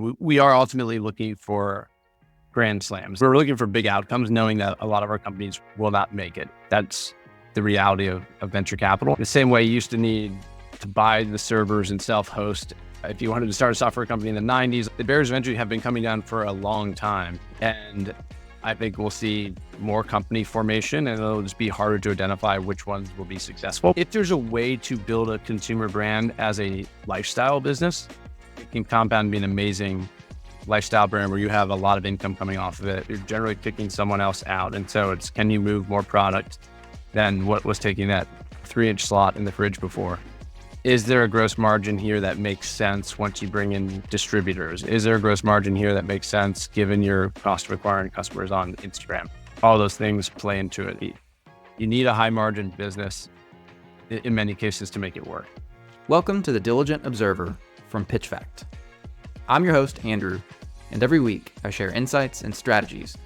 We are ultimately looking for grand slams. We're looking for big outcomes, knowing that a lot of our companies will not make it. That's the reality of venture capital. The same way you used to need to buy the servers and self-host. If you wanted to start a software company in the 90s, the barriers of entry have been coming down for a long time. And I think we'll see more company formation, and it'll just be harder to identify which ones will be successful. If there's a way to build a consumer brand as a lifestyle business, it can compound be an amazing lifestyle brand where you have a lot of income coming off of it. You're generally kicking someone else out. And so it's, can you move more product than what was taking that 3-inch slot in the fridge before? Is there a gross margin here that makes sense once you bring in distributors? Is there a gross margin here that makes sense given your cost of acquiring customers on Instagram? All those things play into it. You need a high margin business in many cases to make it work. Welcome to the Diligent Observer from PitchFact. I'm your host, Andrew, and every week I share insights and strategies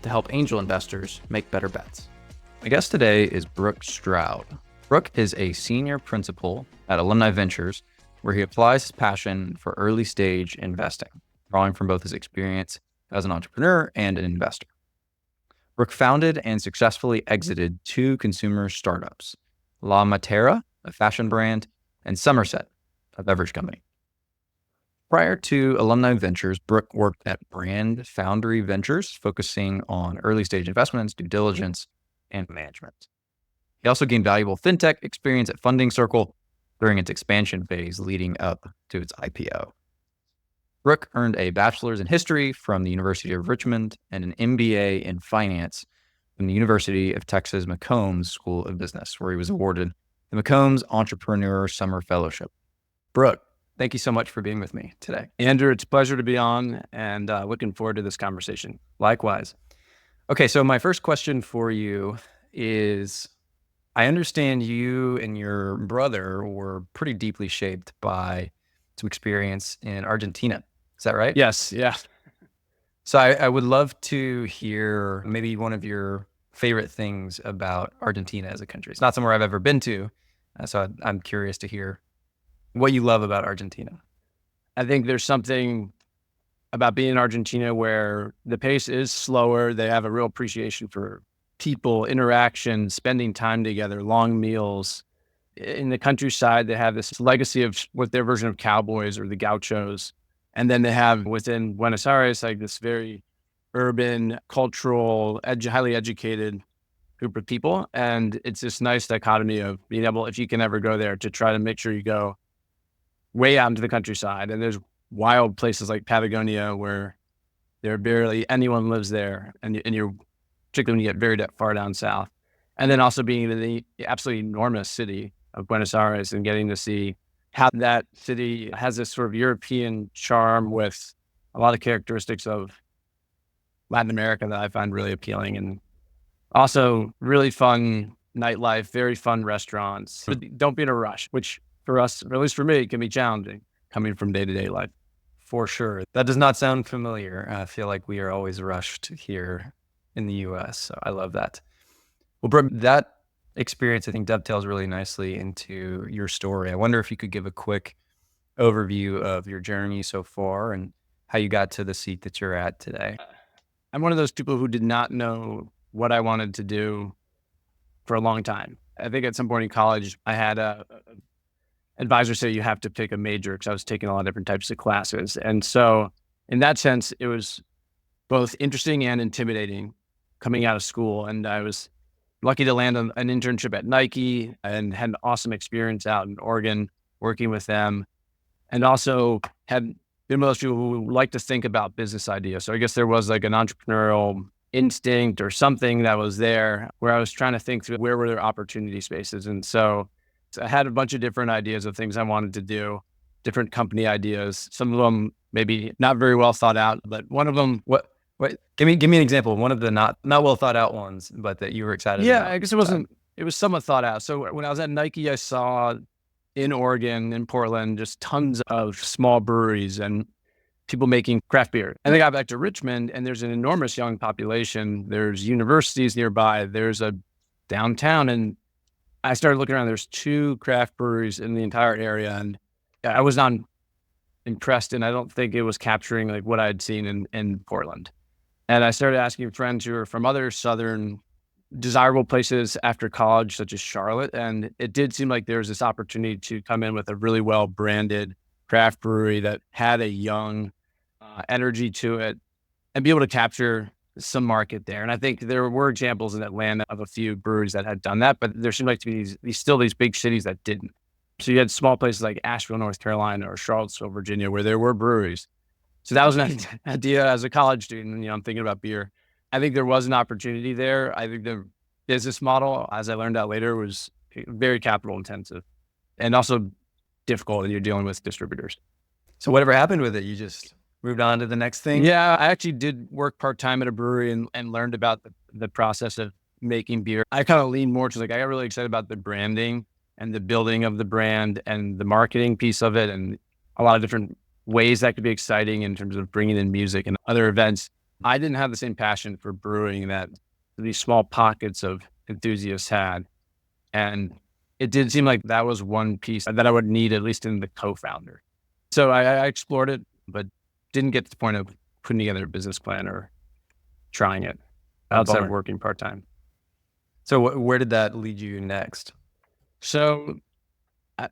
to help angel investors make better bets. My guest today is Brook Stroud. Brook is a senior principal at Alumni Ventures, where he applies his passion for early stage investing, drawing from both his experience as an entrepreneur and an investor. Brook founded and successfully exited 2 consumer startups, Matera, a fashion brand, and Somerset, a beverage company. Prior to Alumni Ventures, Brook worked at Brand Foundry Ventures, focusing on early stage investments, due diligence, and management. He also gained valuable fintech experience at Funding Circle during its expansion phase leading up to its IPO. Brook earned a bachelor's in history from the University of Richmond and an MBA in finance from the University of Texas McCombs School of Business, where he was awarded the McCombs Entrepreneur Summer Fellowship. Brook, thank you so much for being with me today. Andrew, it's a pleasure to be on, and looking forward to this conversation. Likewise. Okay, so my first question for you is, I understand you and your brother were pretty deeply shaped by some experience in Argentina. Is that right? Yes, yeah. So I would love to hear maybe one of your favorite things about Argentina as a country. It's not somewhere I've ever been to, so I'm curious to hear what you love about Argentina. I think there's something about being in Argentina where the pace is slower. They have a real appreciation for people, interaction, spending time together, long meals. In the countryside, they have this legacy of what their version of cowboys or the gauchos. And then they have within Buenos Aires, like this very urban, cultural, highly educated group of people. And it's this nice dichotomy of being able, if you can ever go there, to try to make sure you go way out into the countryside. And there's wild places like Patagonia where there barely anyone lives there. And you're, particularly when you get very far down south. And then also being in the absolutely enormous city of Buenos Aires and getting to see how that city has this sort of European charm with a lot of characteristics of Latin America that I find really appealing. And also really fun nightlife, very fun restaurants. But don't be in a rush, which for us, or at least for me, can be challenging coming from day-to-day life. For sure. That does not sound familiar. I feel like we are always rushed here in the US. So I love that. Well, Brook, that experience, I think, dovetails really nicely into your story. I wonder if you could give a quick overview of your journey so far and how you got to the seat that you're at today. I'm one of those people who did not know what I wanted to do for a long time. I think at some point in college, I had a advisor say you have to pick a major because I was taking a lot of different types of classes. And so in that sense, it was both interesting and intimidating coming out of school. And I was lucky to land an internship at Nike and had an awesome experience out in Oregon working with them. And also had been one of those people who like to think about business ideas. So I guess there was like an entrepreneurial instinct or something that was there where I was trying to think through where were there opportunity spaces. And so I had a bunch of different ideas of things I wanted to do, different company ideas. Some of them maybe not very well thought out, but one of them, give me an example of one of the not well thought out ones, but that you were excited about. Yeah, I guess it was somewhat thought out. So when I was at Nike, I saw in Oregon, in Portland, just tons of small breweries and people making craft beer. And I got back to Richmond and there's an enormous young population. There's universities nearby. There's a downtown. And I started looking around. There's 2 craft breweries in the entire area. And I was on impressed, and I don't think it was capturing like what I had seen in Portland. And I started asking friends who are from other southern desirable places after college, such as Charlotte. And it did seem like there was this opportunity to come in with a really well branded craft brewery that had a young energy to it and be able to capture some market there. And I think there were examples in Atlanta of a few breweries that had done that, but there seemed like to be these big cities that didn't. So you had small places like Asheville, North Carolina, or Charlottesville, Virginia, where there were breweries. So that was an idea as a college student. I'm thinking about beer. I think there was an opportunity there. I think the business model, as I learned out later, was very capital intensive and also difficult when you're dealing with distributors. So whatever happened with it, you just moved on to the next thing? Yeah, I actually did work part-time at a brewery and learned about the process of making beer. I kind of leaned more to I got really excited about the branding and the building of the brand and the marketing piece of it and a lot of different ways that could be exciting in terms of bringing in music and other events. I didn't have the same passion for brewing that these small pockets of enthusiasts had. And it did seem like that was one piece that I would need, at least in the co-founder. So I explored it, but didn't get to the point of putting together a business plan or trying it outside of working part-time. So where did that lead you next? So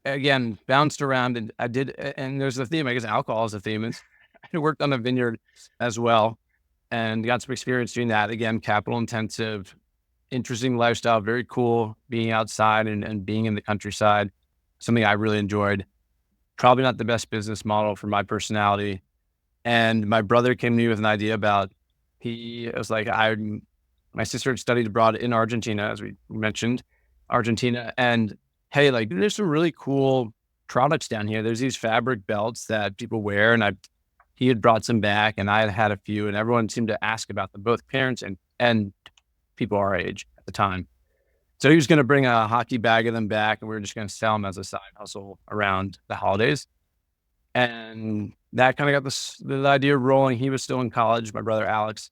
again, bounced around and I did, and there's a theme, I guess alcohol is a theme. And I worked on a vineyard as well and got some experience doing that. Again, capital intensive, interesting lifestyle, very cool being outside and being in the countryside, something I really enjoyed. Probably not the best business model for my personality. And my brother came to me with an idea about, he was like, my sister had studied abroad in Argentina, as we mentioned, Argentina. And hey, there's some really cool products down here. There's these fabric belts that people wear. And he had brought some back and I had had a few and everyone seemed to ask about them, both parents and people our age at the time. So he was going to bring a hockey bag of them back and we were just going to sell them as a side hustle around the holidays. And that kind of got the idea rolling. He was still in college, my brother Alex,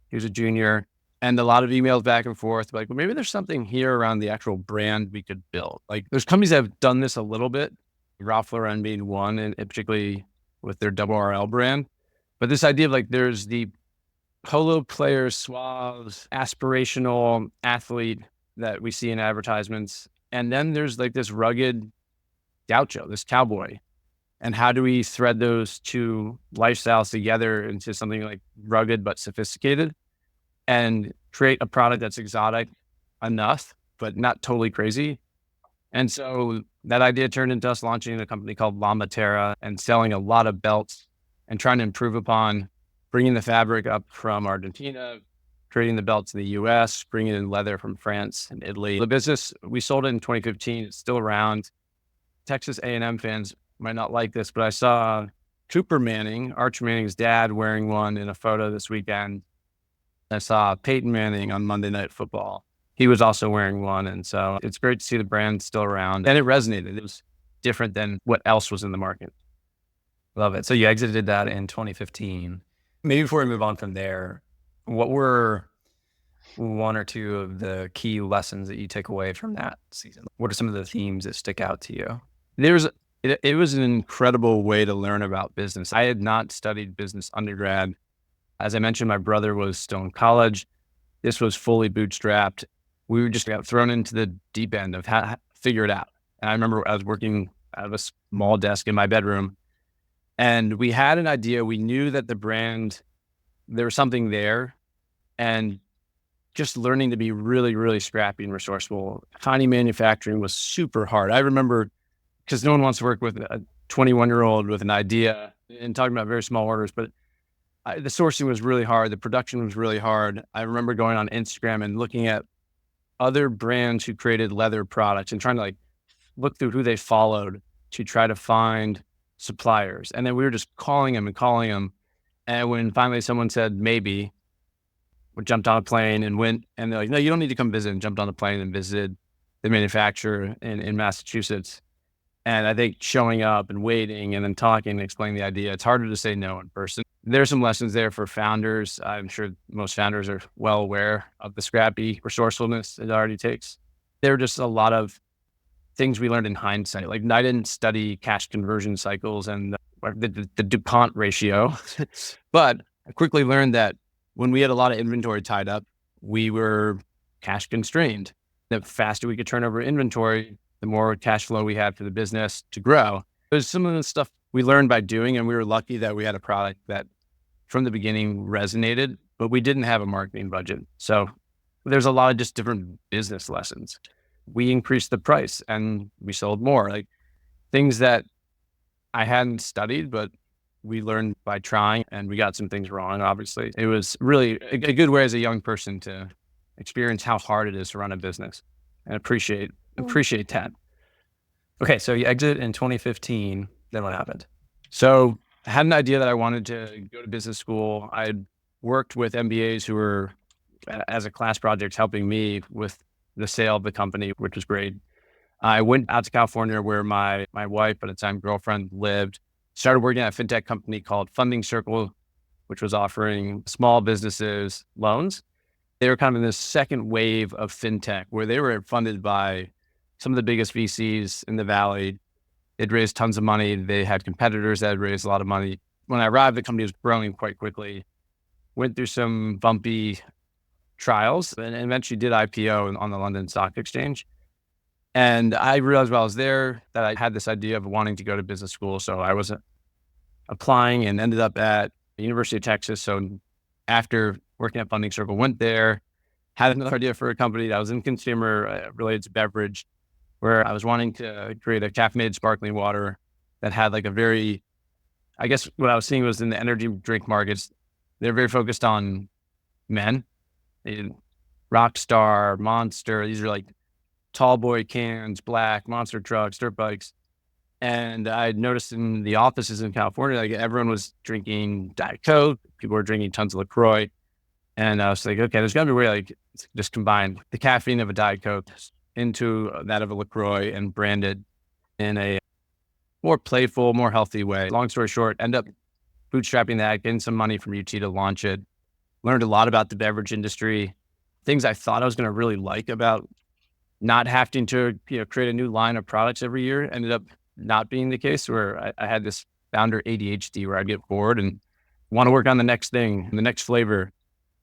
he was a junior, and a lot of emails back and forth, well, maybe there's something here around the actual brand we could build. There's companies that have done this a little bit, Ralph Lauren being one, and particularly with their RL brand. But this idea of there's the polo player, suave, aspirational athlete that we see in advertisements. And then there's this rugged gaucho, this cowboy. And how do we thread those two lifestyles together into something rugged but sophisticated and create a product that's exotic enough, but not totally crazy? And so that idea turned into us launching a company called Matera and selling a lot of belts and trying to improve upon bringing the fabric up from Argentina, creating the belts in the US, bringing in leather from France and Italy. The business, we sold it in 2015. It's still around. Texas A&M fans might not like this, but I saw Cooper Manning, Arch Manning's dad, wearing one in a photo this weekend. I saw Peyton Manning on Monday Night Football. He was also wearing one. And so it's great to see the brand still around. And it resonated. It was different than what else was in the market. Love it. So you exited that in 2015. Maybe before we move on from there, what were one or two of the key lessons that you take away from that season? What are some of the themes that stick out to you? It was an incredible way to learn about business. I had not studied business undergrad. As I mentioned, my brother was still in college. This was fully bootstrapped. We just got thrown into the deep end of how to figure it out. And I remember I was working out of a small desk in my bedroom and we had an idea. We knew that the brand, there was something there, and just learning to be really, really scrappy and resourceful. Tiny manufacturing was super hard. I remember, because no one wants to work with a 21-year-old with an idea and talking about very small orders, but the sourcing was really hard. The production was really hard. I remember going on Instagram and looking at other brands who created leather products and trying to look through who they followed to try to find suppliers. And then we were just calling them. And when finally someone said, maybe, we jumped on a plane and went, and they're like, no, you don't need to come visit, and jumped on the plane and visited the manufacturer in Massachusetts. And I think showing up and waiting and then talking and explaining the idea, it's harder to say no in person. There's some lessons there for founders. I'm sure most founders are well aware of the scrappy resourcefulness it already takes. There are just a lot of things we learned in hindsight. Like I didn't study cash conversion cycles and the DuPont ratio, but I quickly learned that when we had a lot of inventory tied up, we were cash constrained. The faster we could turn over inventory, the more cash flow we had for the business to grow. There's some of the stuff we learned by doing, and we were lucky that we had a product that from the beginning resonated, but we didn't have a marketing budget. So there's a lot of just different business lessons. We increased the price and we sold more, like things that I hadn't studied, but we learned by trying, and we got some things wrong, obviously. It was really a good way as a young person to experience how hard it is to run a business and appreciate that. Okay, so you exit in 2015, then what happened? So I had an idea that I wanted to go to business school. I'd worked with MBAs who were, as a class project, helping me with the sale of the company, which was great. I went out to California where my wife, at the time girlfriend, lived, started working at a fintech company called Funding Circle, which was offering small businesses loans. They were kind of in this second wave of fintech where they were funded by some of the biggest VCs in the Valley. They'd raised tons of money. They had competitors that had raised a lot of money. When I arrived, the company was growing quite quickly, went through some bumpy trials, and eventually did IPO on the London Stock Exchange. And I realized while I was there that I had this idea of wanting to go to business school. So I was applying and ended up at the University of Texas. So after working at Funding Circle, went there, had another idea for a company that was in consumer related to beverage, where I was wanting to create a caffeinated sparkling water that had like a very, I guess what I was seeing was in the energy drink markets, they're very focused on men. Rockstar, Monster, these are like tall boy cans, black, monster trucks, dirt bikes. And I noticed in the offices in California, like everyone was drinking Diet Coke, people were drinking tons of LaCroix. And I was like, okay, there's gotta be a way like just combine the caffeine of a Diet Coke into that of a LaCroix and brand it in a more playful, more healthy way. Long story short, end up bootstrapping that, getting some money from UT to launch it. Learned a lot about the beverage industry, things I thought I was gonna really like about not having to create a new line of products every year. Ended up not being the case, where I had this founder ADHD where I'd get bored and want to work on the next thing, the next flavor.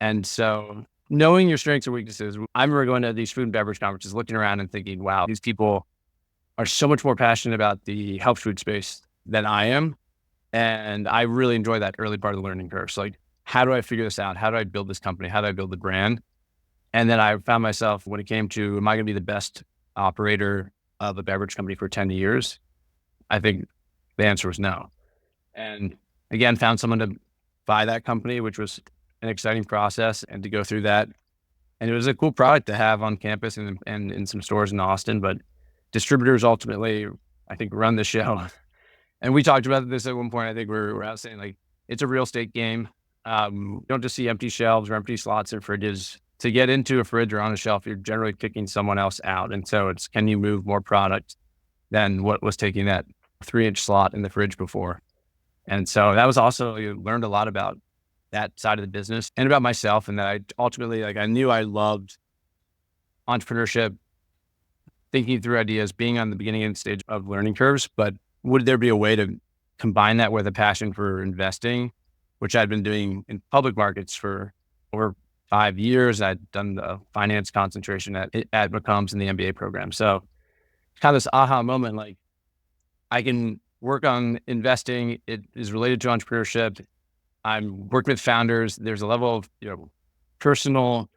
And so knowing your strengths and weaknesses, I remember going to these food and beverage conferences, looking around and thinking, wow, these people are so much more passionate about the health food space than I am. And I really enjoy that early part of the learning curve. So like, how do I figure this out? How do I build this company? How do I build the brand? And then I found myself, when it came to, am I going to be the best operator of a beverage company for 10 years? I think the answer was no. And again, found someone to buy that company, which was an exciting process, and to go through that. And it was a cool product to have on campus and in some stores in Austin, but distributors ultimately, I think, run the show. And we talked about this at one point. I think we're out saying like, it's a real estate game. You don't just see empty shelves or empty slots in fridges. To get into a fridge or on a shelf, you're generally kicking someone else out. And so it's, can you move more product than what was taking that 3-inch slot in the fridge before? And so that was also, you learned a lot about that side of the business and about myself. And that I ultimately, like, I knew I loved entrepreneurship, thinking through ideas, being on the beginning stage of learning curves, but would there be a way to combine that with a passion for investing, which I'd been doing in public markets for over 5 years. I'd done the finance concentration at McCombs in the MBA program. So kind of this aha moment, like I can work on investing. It is related to entrepreneurship. I'm working with founders. There's a level of, personal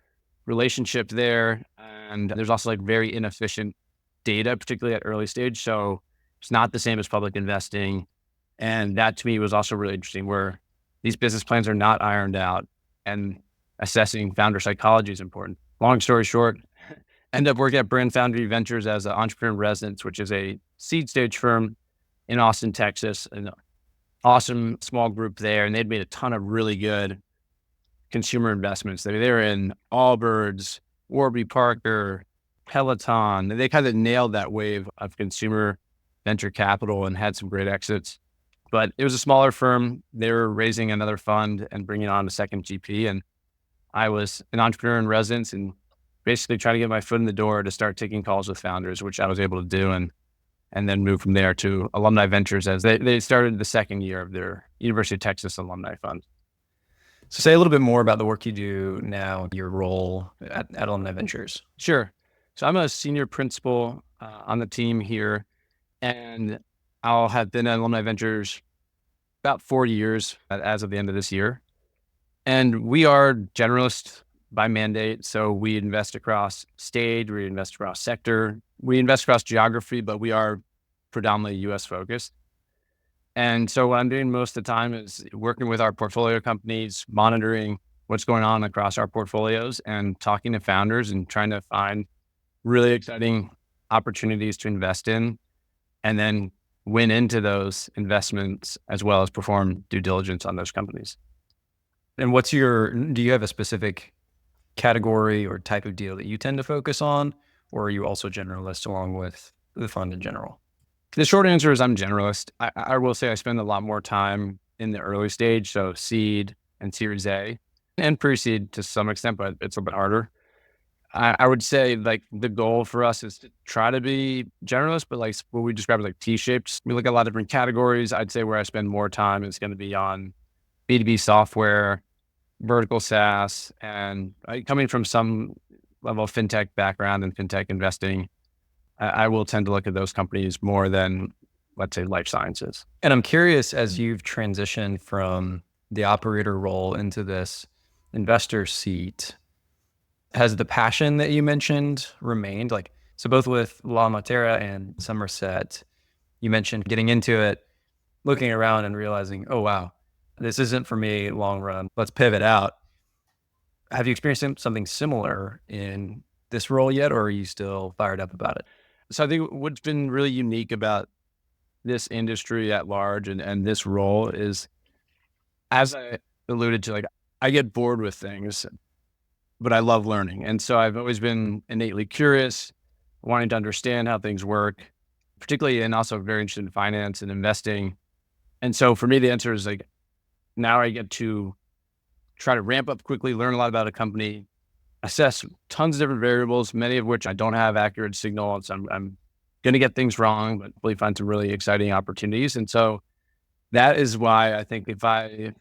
relationship there. And there's also like very inefficient data, particularly at early stage. So it's not the same as public investing. And that to me was also really interesting, where these business plans are not ironed out, and assessing founder psychology is important. Long story short, end up working at Brand Foundry Ventures as an entrepreneur in residence, which is a seed stage firm in Austin, Texas, an awesome small group there. And they'd made a ton of really good consumer investments. They were in Allbirds, Warby Parker, Peloton. They kind of nailed that wave of consumer venture capital and had some great exits. But it was a smaller firm. They were raising another fund and bringing on a second GP. And I was an entrepreneur in residence and basically try to get my foot in the door to start taking calls with founders, which I was able to do, and then move from there to Alumni Ventures as they started the second year of their University of Texas Alumni Fund. So say a little bit more about the work you do now, your role at Alumni Ventures. Sure. So I'm a senior principal on the team here, and I'll have been at Alumni Ventures about 4 years as of the end of this year. And we are generalists by mandate. So we invest across stage, we invest across sector, we invest across geography, but we are predominantly US focused. And so what I'm doing most of the time is working with our portfolio companies, monitoring what's going on across our portfolios and talking to founders and trying to find really exciting opportunities to invest in, and then win into those investments as well as perform due diligence on those companies. And do you have a specific category or type of deal that you tend to focus on, or are you also generalist along with the fund in general? The short answer is I'm generalist. I will say I spend a lot more time in the early stage, so seed and Series A, and pre-seed to some extent, but it's a bit harder. I would say like the goal for us is to try to be generalist, but like what we describe as like T-shaped. We look at a lot of different categories. I'd say where I spend more time is going to be on B2B software, vertical SaaS, and coming from some level of fintech background and fintech investing, I will tend to look at those companies more than, let's say, life sciences. And I'm curious, as you've transitioned from the operator role into this investor seat, has the passion that you mentioned remained? Like, so both with Matera and Somerset, you mentioned getting into it, looking around and realizing, oh, wow, this isn't for me long run. Let's pivot out. Have you experienced something similar in this role yet, or are you still fired up about it? So I think what's been really unique about this industry at large and this role is, as I alluded to, like I get bored with things, but I love learning. And so I've always been innately curious, wanting to understand how things work, particularly, and also very interested in finance and investing. And so for me, the answer is like, now I get to try to ramp up quickly, learn a lot about a company, assess tons of different variables, many of which I don't have accurate signal. So I'm going to get things wrong, but really find some really exciting opportunities. And so that is why I think if I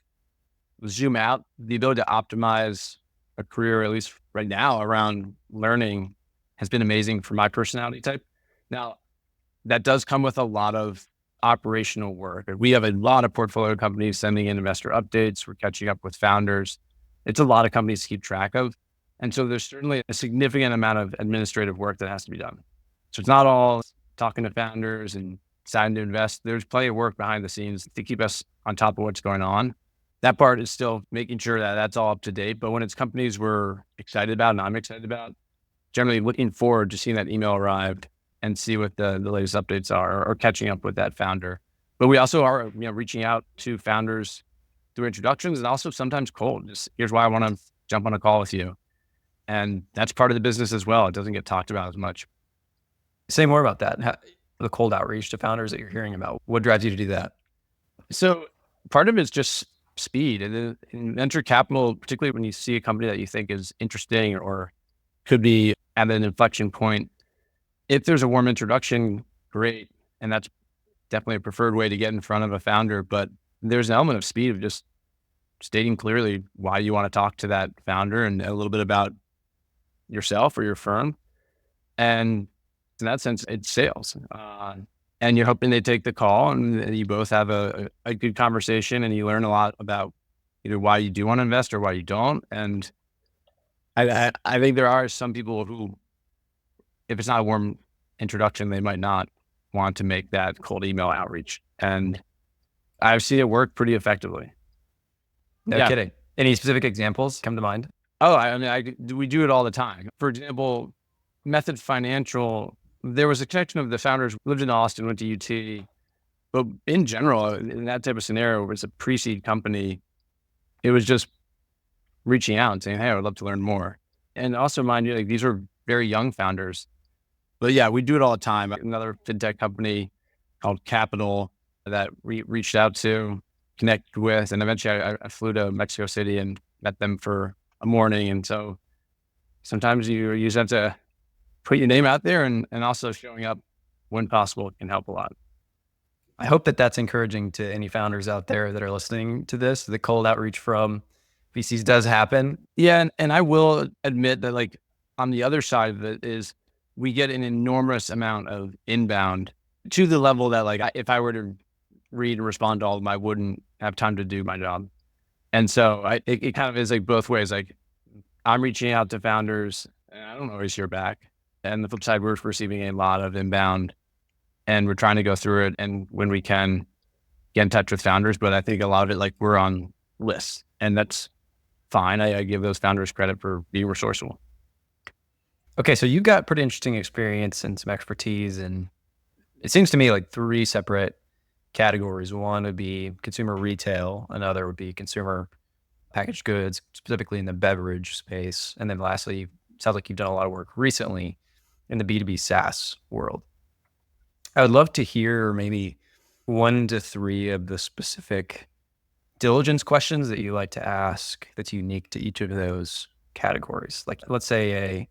zoom out, the ability to optimize a career, at least right now, around learning has been amazing for my personality type. Now, that does come with a lot of operational work. We have a lot of portfolio companies sending in investor updates. We're catching up with founders. It's a lot of companies to keep track of. And so there's certainly a significant amount of administrative work that has to be done. So it's not all talking to founders and deciding to invest. There's plenty of work behind the scenes to keep us on top of what's going on. That part is still making sure that that's all up to date. But when it's companies we're excited about and I'm excited about, generally looking forward to seeing that email arrived and see what the latest updates are, or catching up with that founder. But we also are, reaching out to founders through introductions and also sometimes cold. Just here's why I want to jump on a call with you. And that's part of the business as well. It doesn't get talked about as much. Say more about that. The cold outreach to founders that you're hearing about. What drives you to do that? So part of it is just speed. And in venture capital, particularly when you see a company that you think is interesting or could be at an inflection point, if there's a warm introduction, great. And that's definitely a preferred way to get in front of a founder. But there's an element of speed of just stating clearly why you want to talk to that founder and a little bit about yourself or your firm. And in that sense, it's sales. And you're hoping they take the call and you both have a good conversation and you learn a lot about either why you do want to invest or why you don't. And I think there are some people who, if it's not a warm introduction, they might not want to make that cold email outreach. And I've seen it work pretty effectively. No kidding. Any specific examples come to mind? Oh, we do it all the time. For example, Method Financial, there was a connection of the founders lived in Austin, went to UT. But in general, in that type of scenario, where it's a pre-seed company, it was just reaching out and saying, hey, I would love to learn more. And also, mind you, like, these are very young founders. But yeah, we do it all the time. Another fintech company called Capital that we reached out to, connect with, and eventually I flew to Mexico City and met them for a morning. And so sometimes you just have to put your name out there, and also showing up when possible can help a lot. I hope that that's encouraging to any founders out there that are listening to this. The cold outreach from VCs does happen. Yeah. And I will admit that, like, on the other side of it is we get an enormous amount of inbound to the level that, like, if I were to read and respond to all of them, I wouldn't have time to do my job. And so it kind of is like both ways. Like, I'm reaching out to founders and I don't always hear back. And the flip side, we're receiving a lot of inbound and we're trying to go through it. And when we can, get in touch with founders. But I think a lot of it, like, we're on lists, and that's fine. I give those founders credit for being resourceful. Okay, so you got pretty interesting experience and some expertise, and it seems to me like 3 separate categories. One would be consumer retail, another would be consumer packaged goods, specifically in the beverage space. And then lastly, sounds like you've done a lot of work recently in the B2B SaaS world. I would love to hear maybe 1 to 3 of the specific diligence questions that you like to ask that's unique to each of those categories. Like, let's say a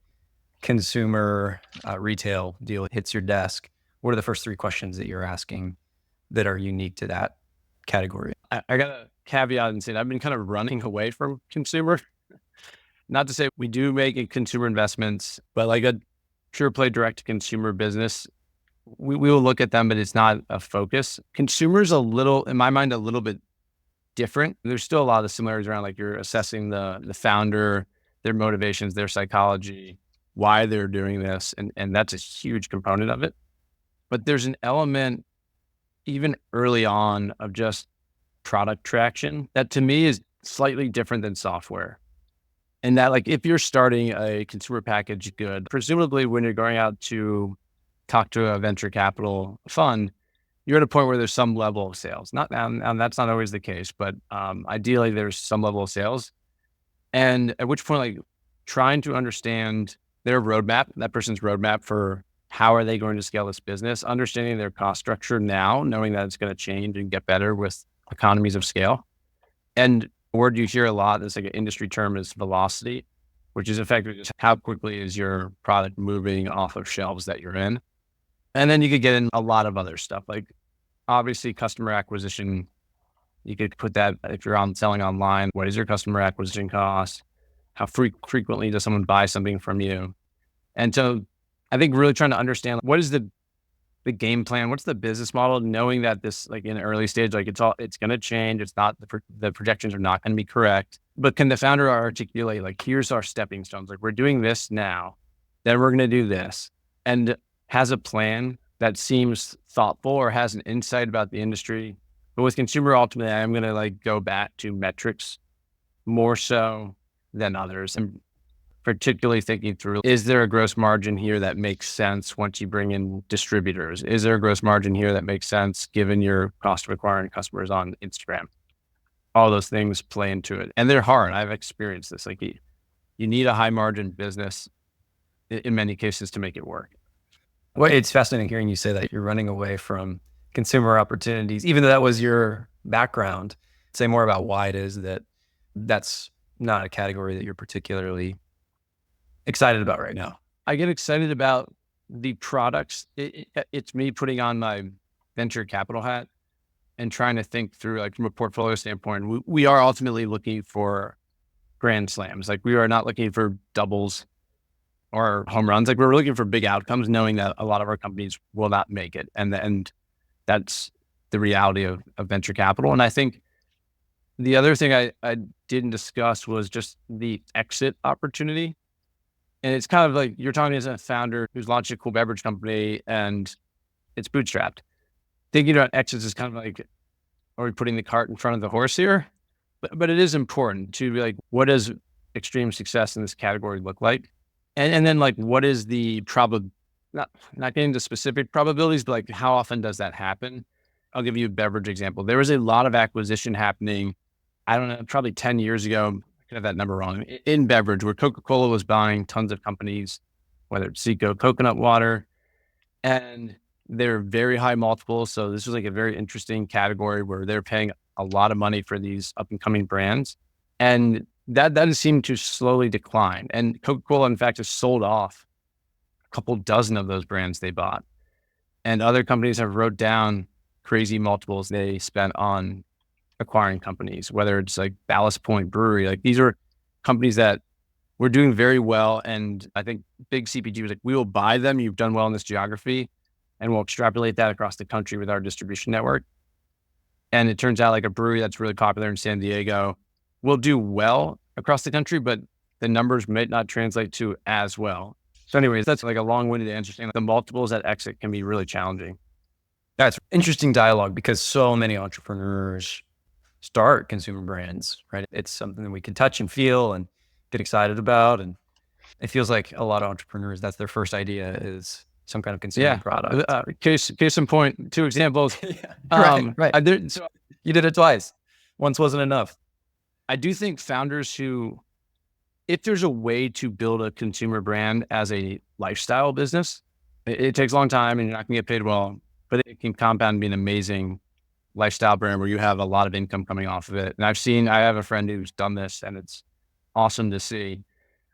consumer retail deal hits your desk. What are the first 3 questions that you're asking that are unique to that category? I got to caveat and say I've been kind of running away from consumer. Not to say we do make consumer investments, but like a pure play direct to consumer business, we will look at them, but it's not a focus. Consumer's a little, in my mind, a little bit different. There's still a lot of similarities around, like, you're assessing the founder, their motivations, their psychology, why they're doing this. And that's a huge component of it. But there's an element even early on of just product traction that to me is slightly different than software. And that, like, if you're starting a consumer packaged good, presumably when you're going out to talk to a venture capital fund, you're at a point where there's some level of sales. Not, and that's not always the case, but ideally there's some level of sales. And at which point, like, trying to understand their roadmap, that person's roadmap for how are they going to scale this business, understanding their cost structure now, knowing that it's going to change and get better with economies of scale. And a word you hear a lot, that's like an industry term, is velocity, which is effectively just how quickly is your product moving off of shelves that you're in. And then you could get in a lot of other stuff, like obviously customer acquisition. You could put that, if you're selling online, what is your customer acquisition cost? How frequently does someone buy something from you? And so I think really trying to understand, what is the game plan? What's the business model? Knowing that this, like, in the early stage, like, it's going to change. It's not, the projections are not going to be correct, but can the founder articulate, like, here's our stepping stones. Like, we're doing this now, then we're going to do this, and has a plan that seems thoughtful or has an insight about the industry. But with consumer, ultimately, I'm going to, like, go back to metrics more so than others. And particularly thinking through, is there a gross margin here that makes sense once you bring in distributors? Is there a gross margin here that makes sense given your cost of acquiring customers on Instagram? All those things play into it. And they're hard. I've experienced this. Like, you need a high margin business in many cases to make it work. Well, it's fascinating hearing you say that you're running away from consumer opportunities, even though that was your background. Say more about why it is that that's not a category that you're particularly excited about right now. I get excited about the products. It's me putting on my venture capital hat and trying to think through, like, from a portfolio standpoint, we are ultimately looking for grand slams. Like, we are not looking for doubles or home runs. Like, we're looking for big outcomes, knowing that a lot of our companies will not make it. And that's the reality of venture capital. And I think the other thing I didn't discuss was just the exit opportunity. And it's kind of like, you're talking as a founder who's launched a cool beverage company and it's bootstrapped. Thinking about exits is kind of like, are we putting the cart in front of the horse here? But it is important to be like, what does extreme success in this category look like? And then, like, what is the not getting into specific probabilities, but like, how often does that happen? I'll give you a beverage example. There was a lot of acquisition happening, I don't know, probably 10 years ago. I could have that number wrong, in beverage, where Coca-Cola was buying tons of companies, whether it's Zico coconut water, and they're very high multiples. So this was like a very interesting category where they're paying a lot of money for these up and coming brands. And that has seemed to slowly decline. And Coca-Cola, in fact, has sold off a couple dozen of those brands they bought. And other companies have wrote down crazy multiples they spent on acquiring companies, whether it's like Ballast Point Brewery. Like these are companies that were doing very well. And I think big CPG was like, we will buy them. You've done well in this geography. And we'll extrapolate that across the country with our distribution network. And it turns out like a brewery that's really popular in San Diego will do well across the country, but the numbers might not translate to as well. So anyways, that's like a long-winded answer saying the multiples at exit can be really challenging. That's interesting dialogue because so many entrepreneurs start consumer brands, right? It's something that we can touch and feel and get excited about. And it feels like a lot of entrepreneurs, that's their first idea is some kind of consumer product. Case in point, 2 examples. Right. So you did it twice. Once wasn't enough. I do think founders who, if there's a way to build a consumer brand as a lifestyle business, it takes a long time and you're not going to get paid well, but it can compound and be an amazing lifestyle brand where you have a lot of income coming off of it. And I have a friend who's done this and it's awesome to see.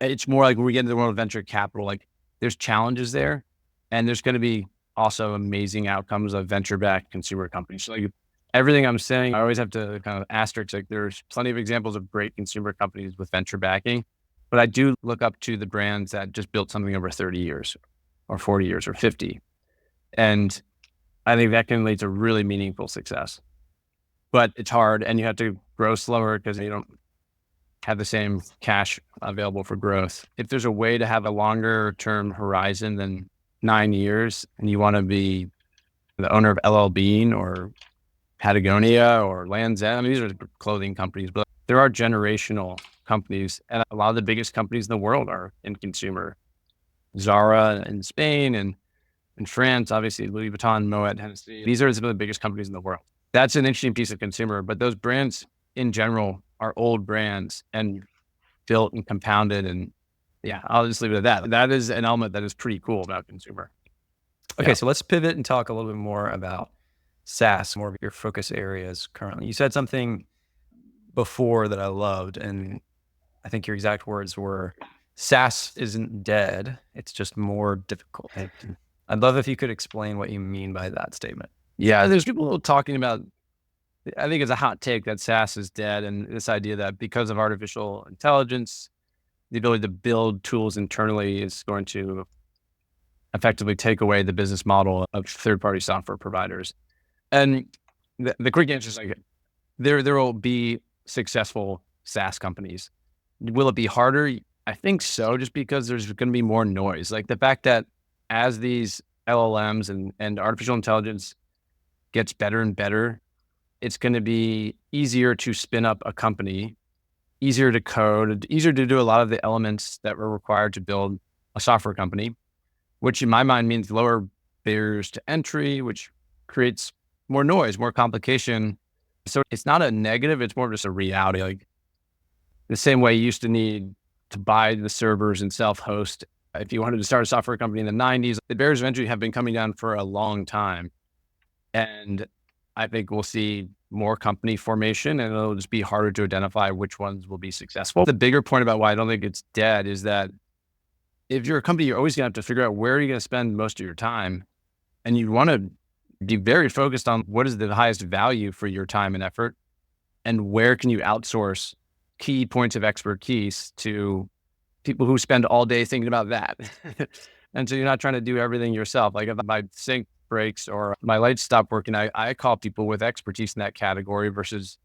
It's more like when we get into the world of venture capital, like there's challenges there and there's going to be also amazing outcomes of venture-backed consumer companies. So like everything I'm saying, I always have to kind of asterisk, like there's plenty of examples of great consumer companies with venture backing, but I do look up to the brands that just built something over 30 years or 40 years or 50. And I think that can lead to really meaningful success, but it's hard and you have to grow slower because you don't have the same cash available for growth. If there's a way to have a longer term horizon than 9 years and you want to be the owner of LL Bean or Patagonia or Land's End, I mean, these are clothing companies, but there are generational companies and a lot of the biggest companies in the world are in consumer. Zara in Spain and in France, obviously Louis Vuitton, Moet, Hennessy. These are some of the biggest companies in the world. That's an interesting piece of consumer, but those brands in general are old brands and built and compounded. And yeah, I'll just leave it at that. That is an element that is pretty cool about consumer. Okay, so let's pivot and talk a little bit more about SaaS, more of your focus areas currently. You said something before that I loved, and I think your exact words were, SaaS isn't dead, it's just more difficult. I'd love if you could explain what you mean by that statement. Yeah, there's people talking about, I think it's a hot take that SaaS is dead, and this idea that because of artificial intelligence, the ability to build tools internally is going to effectively take away the business model of third-party software providers. And the quick answer is like, there will be successful SaaS companies. Will it be harder? I think so, just because there's going to be more noise. Like the fact that as these LLMs and artificial intelligence gets better and better, it's going to be easier to spin up a company, easier to code, easier to do a lot of the elements that were required to build a software company, which in my mind means lower barriers to entry, which creates more noise, more complication. So it's not a negative, it's more just a reality. Like the same way you used to need to buy the servers and self-host. If you wanted to start a software company in the 90s, the barriers of entry have been coming down for a long time. And I think we'll see more company formation and it'll just be harder to identify which ones will be successful. The bigger point about why I don't think it's dead is that if you're a company, you're always going to have to figure out where are you going to spend most of your time. And you want to be very focused on what is the highest value for your time and effort and where can you outsource key points of expertise to people who spend all day thinking about that. And so you're not trying to do everything yourself. Like if my sink breaks or my lights stop working, I call people with expertise in that category versus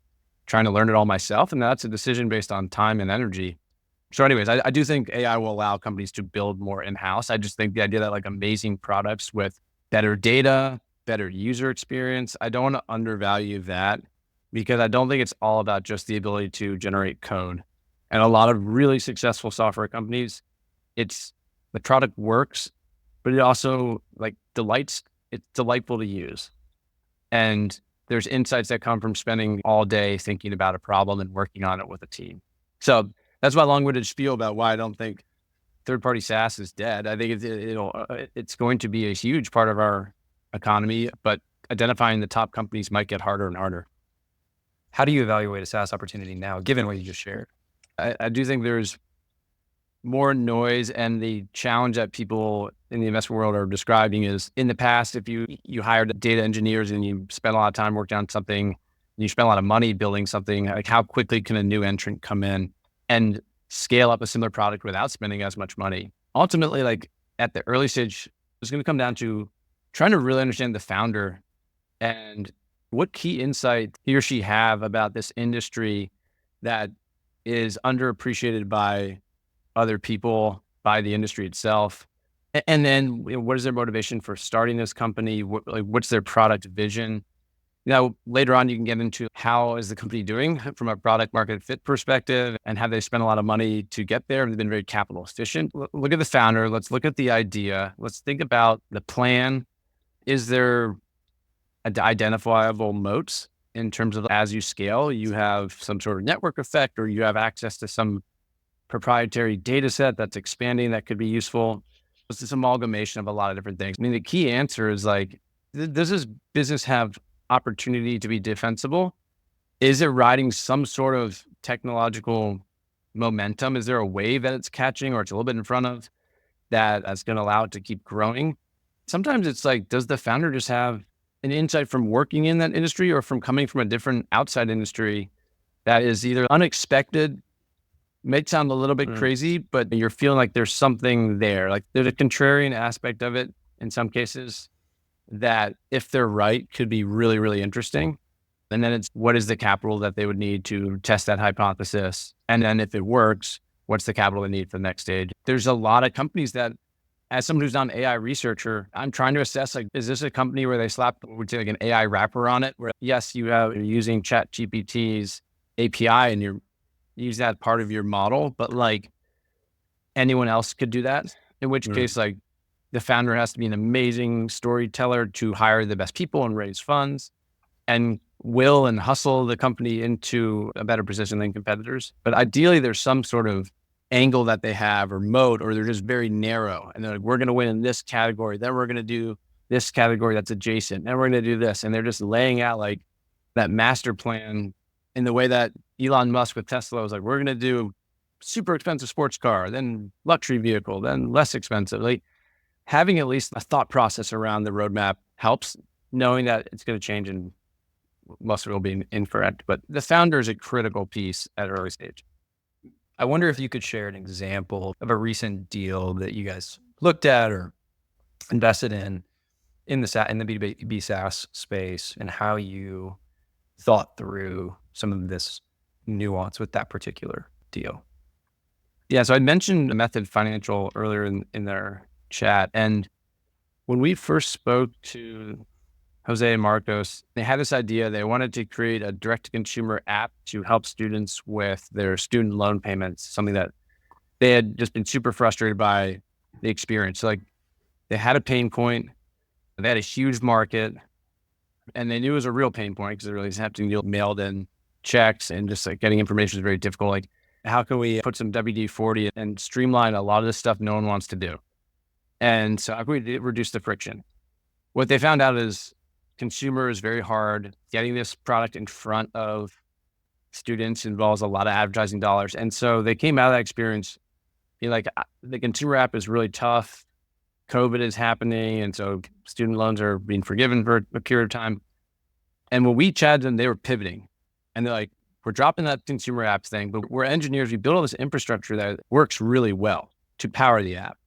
trying to learn it all myself. And that's a decision based on time and energy. So anyways, I do think AI will allow companies to build more in-house. I just think the idea that like amazing products with better data, better user experience, I don't want to undervalue that because I don't think it's all about just the ability to generate code. And a lot of really successful software companies, it's the product works, but it also like it's delightful to use. And there's insights that come from spending all day thinking about a problem and working on it with a team. So that's my long-winded spiel about why I don't think third-party SaaS is dead. I think it's going to be a huge part of our economy, but identifying the top companies might get harder and harder. How do you evaluate a SaaS opportunity now, given what you just shared? I do think there's more noise, and the challenge that people in the investment world are describing is, in the past, if you hired data engineers and you spent a lot of time working on something, and you spent a lot of money building something, like how quickly can a new entrant come in and scale up a similar product without spending as much money? Ultimately, like at the early stage, it's going to come down to trying to really understand the founder and what key insight he or she have about this industry that is underappreciated by other people, by the industry itself. And then what is their motivation for starting this company? What's their product vision? Now, later on, you can get into how is the company doing from a product market fit perspective, and have they spent a lot of money to get there? Have they been very capital efficient? Look at the founder. Let's look at the idea. Let's think about the plan. Is there identifiable moats in terms of, as you scale, you have some sort of network effect, or you have access to some proprietary data set that's expanding that could be useful? It's this amalgamation of a lot of different things. I mean, the key answer is like, does this business have opportunity to be defensible? Is it riding some sort of technological momentum? Is there a wave that it's catching, or it's a little bit in front of that's going to allow it to keep growing? Sometimes it's like, does the founder just have an insight from working in that industry or from coming from a different outside industry that is either unexpected, may sound a little bit crazy, but you're feeling like there's something there. Like there's a contrarian aspect of it in some cases that, if they're right, could be really, really interesting. And then it's, what is the capital that they would need to test that hypothesis? And then if it works, what's the capital they need for the next stage? There's a lot of companies that, as someone who's not an AI researcher, I'm trying to assess, like, is this a company where they slap, would say, like an AI wrapper on it, where yes, you're using ChatGPT's API and you're use that part of your model, but like anyone else could do that, in which case, like, the founder has to be an amazing storyteller to hire the best people and raise funds and will and hustle the company into a better position than competitors. But ideally, there's some sort of angle that they have, or moat, or they're just very narrow. And they're like, we're going to win in this category. Then we're going to do this category that's adjacent. And we're going to do this. And they're just laying out like that master plan in the way that Elon Musk with Tesla was like, we're going to do super expensive sports car, then luxury vehicle, then less expensive. Like, having at least a thought process around the roadmap helps, knowing that it's going to change and most of it will be incorrect. But the founder is a critical piece at early stage. I wonder if you could share an example of a recent deal that you guys looked at or invested in the B2B SaaS space, and how you thought through some of this nuance with that particular deal. Yeah, so I mentioned Method Financial earlier in their chat. And when we first spoke to Jose and Marcos, they had this idea. They wanted to create a direct-to-consumer app to help students with their student loan payments, something that they had just been super frustrated by the experience. So, like, they had a pain point, they had a huge market, and they knew it was a real pain point because they really have to deal with mailed in checks, and just like getting information is very difficult. Like, how can we put some WD-40 and streamline a lot of this stuff no one wants to do? And so how can we reduce the friction? What they found out is consumer is very hard. Getting this product in front of students involves a lot of advertising dollars. And so they came out of that experience being like, the consumer app is really tough. COVID is happening. And so student loans are being forgiven for a period of time. And when we chatted them, they were pivoting. And they're like, we're dropping that consumer apps thing, but we're engineers. We build all this infrastructure that works really well to power the app.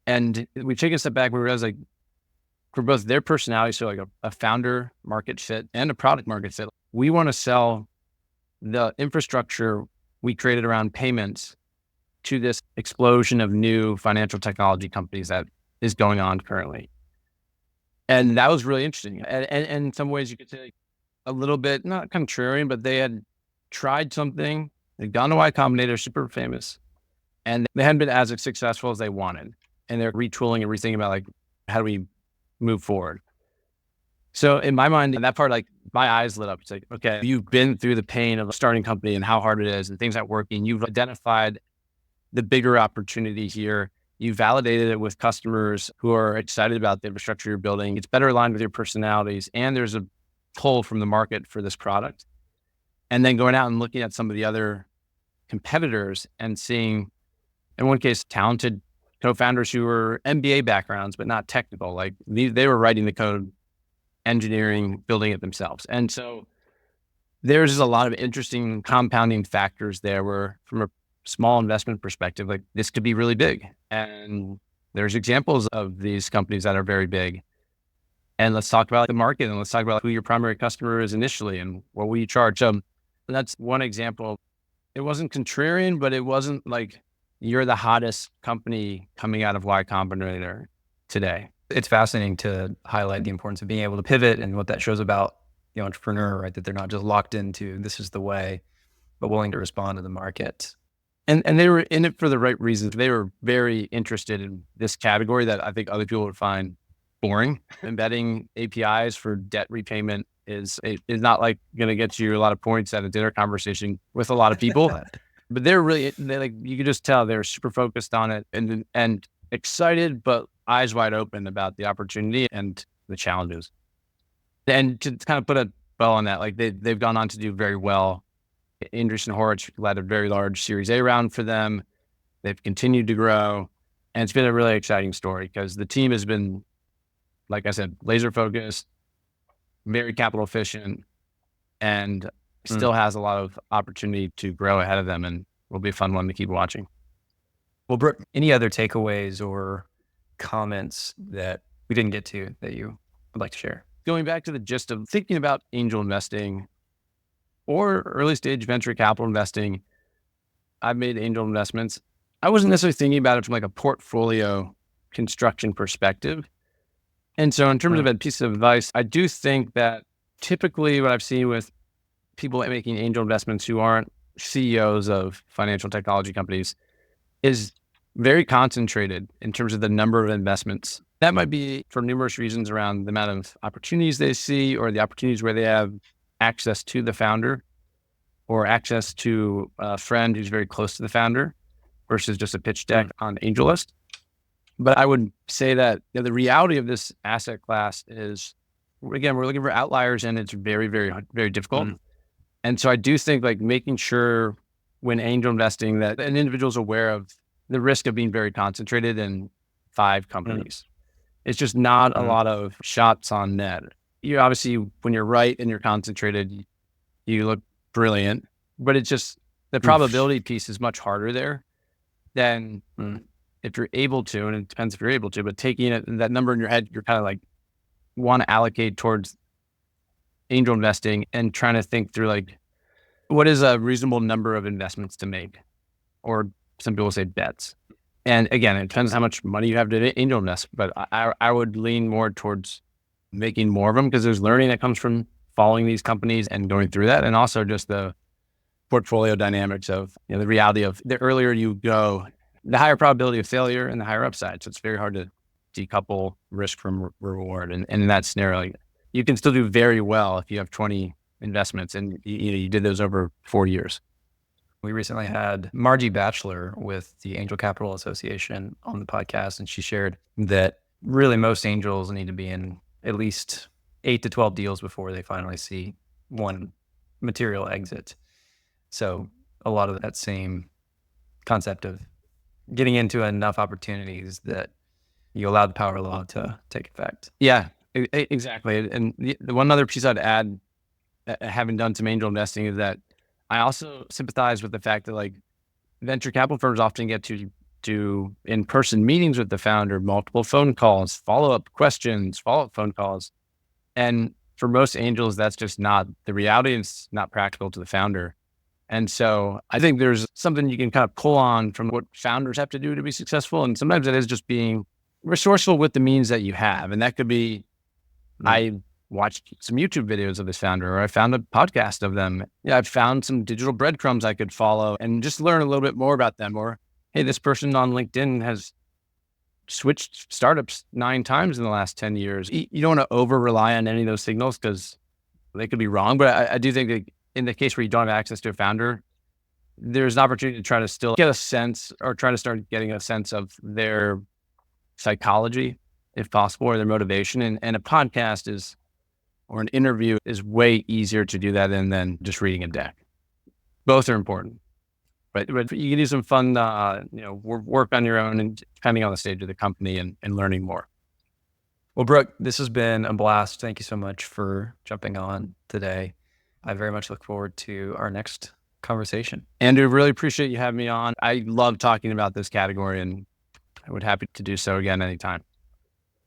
And we take a step back, we realize, like, for both their personality, so like a founder market fit and a product market fit, we want to sell the infrastructure we created around payments to this explosion of new financial technology companies that is going on currently. And that was really interesting. And in some ways you could say a little bit, not contrarian, but they had tried something, they'd gone to Y Combinator, super famous, and they hadn't been as successful as they wanted. And they're retooling and rethinking about, like, how do we move forward? So in my mind, in that part, like, my eyes lit up. It's like, okay, you've been through the pain of a starting company and how hard it is and things not working. You've identified the bigger opportunity here. You validated it with customers who are excited about the infrastructure you're building. It's better aligned with your personalities, and there's a pull from the market for this product. And then going out and looking at some of the other competitors and seeing, in one case, talented co-founders who were MBA backgrounds, but not technical. Like they were writing the code, engineering, building it themselves. And so there's just a lot of interesting compounding factors there where from a small investment perspective, like this could be really big. And there's examples of these companies that are very big. And let's talk about the market and let's talk about who your primary customer is initially and what will you charge. That's one example. It wasn't contrarian, but it wasn't like you're the hottest company coming out of Y Combinator today. It's fascinating to highlight the importance of being able to pivot and what that shows about the entrepreneur, right? That they're not just locked into this is the way, but willing to respond to the market. And they were in it for the right reasons. They were very interested in this category that I think other people would find boring. Embedding APIs for debt repayment is not like going to get you a lot of points at a dinner conversation with a lot of people. But they like, you could just tell they're super focused on it and excited, but eyes wide open about the opportunity and the challenges. And to kind of put a bow on that, like they've gone on to do very well. Andreessen Horowitz led a very large Series A round for them. They've continued to grow. And it's been a really exciting story because the team has been, like I said, laser focused, very capital efficient, and still has a lot of opportunity to grow ahead of them, and will be a fun one to keep watching. Well, Brook, any other takeaways or comments that we didn't get to that you would like to share? Going back to the gist of thinking about angel investing or early stage venture capital investing, I've made angel investments. I wasn't necessarily thinking about it from like a portfolio construction perspective. And so in terms of a piece of advice, I do think that typically what I've seen with people making angel investments who aren't CEOs of financial technology companies is very concentrated in terms of the number of investments. That might be for numerous reasons around the amount of opportunities they see or the opportunities where they have access to the founder or access to a friend who's very close to the founder versus just a pitch deck on AngelList. But I would say that the reality of this asset class is, again, we're looking for outliers and it's very, very, very difficult. And so I do think like making sure when angel investing that an individual is aware of the risk of being very concentrated in 5 companies. It's just not a lot of shots on net. You obviously, when you're right and you're concentrated, you look brilliant, but it's just the probability piece is much harder there than if you're able to, and it depends if you're able to, but taking it, that number in your head, you're kind of like want to allocate towards angel investing and trying to think through like, what is a reasonable number of investments to make? Or some people say bets. And again, it depends how much money you have to angel invest, but I would lean more towards making more of them because there's learning that comes from following these companies and going through that. And also just the portfolio dynamics of, the reality of the earlier you go, the higher probability of failure and the higher upside. So it's very hard to decouple risk from reward. And in that scenario, like, you can still do very well if you have 20 investments and you did those over 4 years. We recently had Margie Batchelor with the Angel Capital Association on the podcast, and she shared that really most angels need to be in at least 8 to 12 deals before they finally see one material exit. So a lot of that same concept of getting into enough opportunities that you allow the power law to take effect. Yeah, exactly. And the one other piece I'd add, having done some angel investing, is that I also sympathize with the fact that like venture capital firms often get to do in-person meetings with the founder, multiple phone calls, follow-up questions, follow-up phone calls. And for most angels, that's just not the reality. It's not practical to the founder. And so I think there's something you can kind of pull on from what founders have to do to be successful. And sometimes it is just being resourceful with the means that you have. And that could be, I watched some YouTube videos of this founder, or I found a podcast of them. I've found some digital breadcrumbs I could follow and just learn a little bit more about them. Or, hey, this person on LinkedIn has switched startups 9 times in the last 10 years. You don't want to over rely on any of those signals because they could be wrong. But I do think that in the case where you don't have access to a founder, there's an opportunity to try to still get a sense, or try to start getting a sense of their psychology, if possible, or their motivation. And a podcast is, or an interview is way easier to do that than just reading a deck. Both are important. But you can do some fun, work on your own and depending on the stage of the company and learning more. Well, Brooke, this has been a blast. Thank you so much for jumping on today. I very much look forward to our next conversation. Andrew, really appreciate you having me on. I love talking about this category and I would happy to do so again anytime.